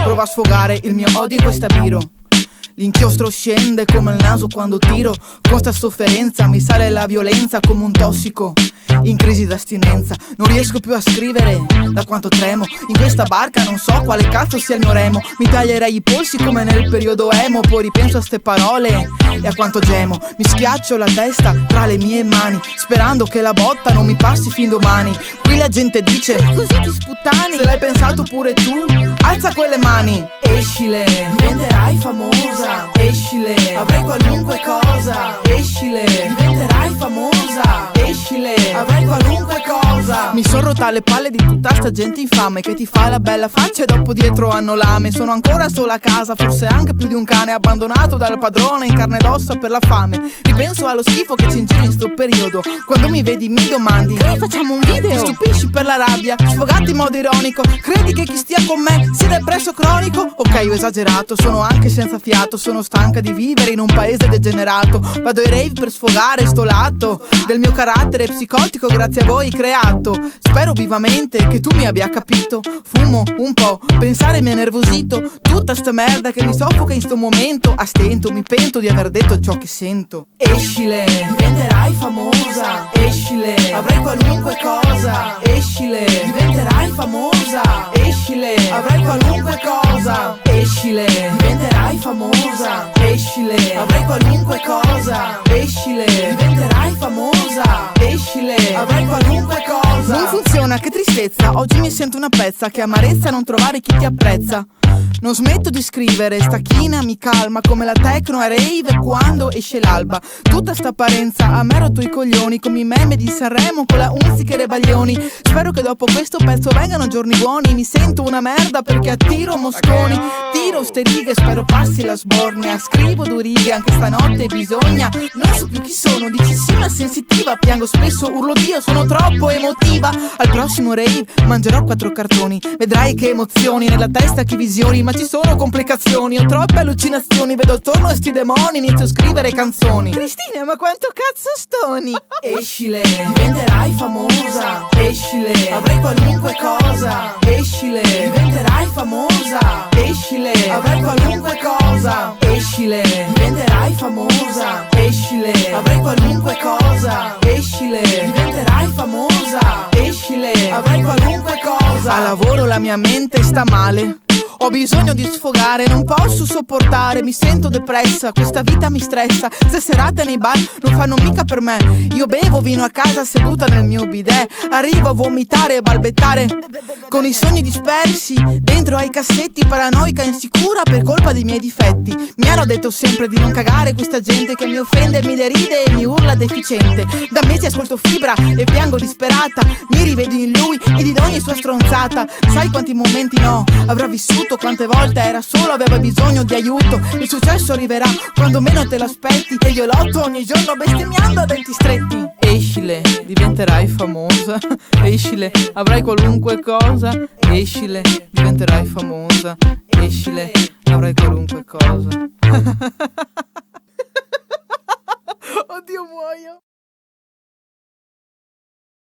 Prova a sfogare il mio odio in questa biro. L'inchiostro scende come il naso quando tiro. Con sta sofferenza mi sale la violenza come un tossico in crisi d'astinenza. Non riesco più a scrivere da quanto tremo. In questa barca non so quale cazzo sia il mio remo. Mi taglierei i polsi come nel periodo emo. Poi ripenso a ste parole e a quanto gemo. Mi schiaccio la testa tra le mie mani, sperando che la botta non mi passi fin domani. Qui la gente dice così ti sputtani. Se l'hai pensato pure tu, alza quelle mani. Escile, diventerai famosa. Escile, avrai qualunque cosa. Escile, diventerai famosa. Escile, avrai qualunque cosa. Mi son rotta le palle di tutta sta gente infame che ti fa la bella faccia e dopo dietro hanno lame. Sono ancora sola a casa, forse anche più di un cane abbandonato dal padrone in carne ed ossa per la fame. Ripenso allo schifo che ci ingiri in sto periodo. Quando mi vedi mi domandi facciamo un video? Ti stupisci per la rabbia, sfogati in modo ironico. Credi che chi stia con me sia depresso cronico? Ok, ho esagerato, sono anche senza fiato. Sono stanca di vivere in un paese degenerato. Vado ai rave per sfogare sto lato del mio carattere psicotico grazie a voi creato. Spero vivamente che tu mi abbia capito. Fumo un po', pensare mi ha nervosito. Tutta sta merda che mi soffoca in sto momento. A stento, mi pento di aver detto ciò che sento. Escile, diventerai famosa. Escile, avrai qualunque cosa. Escile, diventerai famosa. Escile, avrai qualunque cosa. Escile, diventerai famosa. Escile, avrai qualunque cosa. Escile, diventerai famosa. Escile, avrai qualunque cosa. Non funziona, che tristezza. Oggi mi sento una pezza. Che amarezza non trovare chi ti apprezza. Non smetto di scrivere, sta china mi calma come la techno a rave quando esce l'alba. Tutta sta apparenza a me rotto i coglioni come i meme di Sanremo con la Unzica e Rebaglioni. Spero che dopo questo pezzo vengano giorni buoni. Mi sento una merda perché attiro mosconi. Tiro ste righe, spero passi la sbornia. Scrivo 2 righe, anche stanotte bisogna. Non so più chi sono, dici sì ma sensitiva. Piango spesso, urlo Dio, sono troppo emotiva. Al prossimo rave mangerò 4 cartoni. Vedrai che emozioni, nella testa che visioni. Ma ci sono complicazioni, ho troppe allucinazioni. Vedo attorno a sti demoni, inizio a scrivere canzoni. Cristina, ma quanto cazzo stoni? Escile, diventerai famosa. Escile, avrai qualunque cosa. Escile, diventerai famosa. Escile, avrai qualunque cosa. Escile, diventerai famosa. Escile, avrai qualunque cosa. Escile, diventerai famosa. Escile, avrai qualunque cosa. A lavoro la mia mente sta male. Ho bisogno di sfogare, non posso sopportare, mi sento depressa, questa vita mi stressa. Se serate nei bar non fanno mica per me. Io bevo vino a casa seduta nel mio bidet. Arrivo a vomitare e balbettare con i sogni dispersi dentro ai cassetti. Paranoica e insicura per colpa dei miei difetti. Mi hanno detto sempre di non cagare questa gente che mi offende, mi deride e mi urla deficiente. Da mesi ascolto Fibra e piango disperata. Mi rivedo in lui e di ogni sua stronzata. Sai quanti momenti no avrà vissuto, quante volte era solo, aveva bisogno di aiuto. Il successo arriverà quando meno te l'aspetti e io lotto ogni giorno bestemmiando a denti stretti. Escile, diventerai famosa. Escile, avrai qualunque cosa. Escile, diventerai famosa. Escile, avrai qualunque cosa. Oddio, muoio.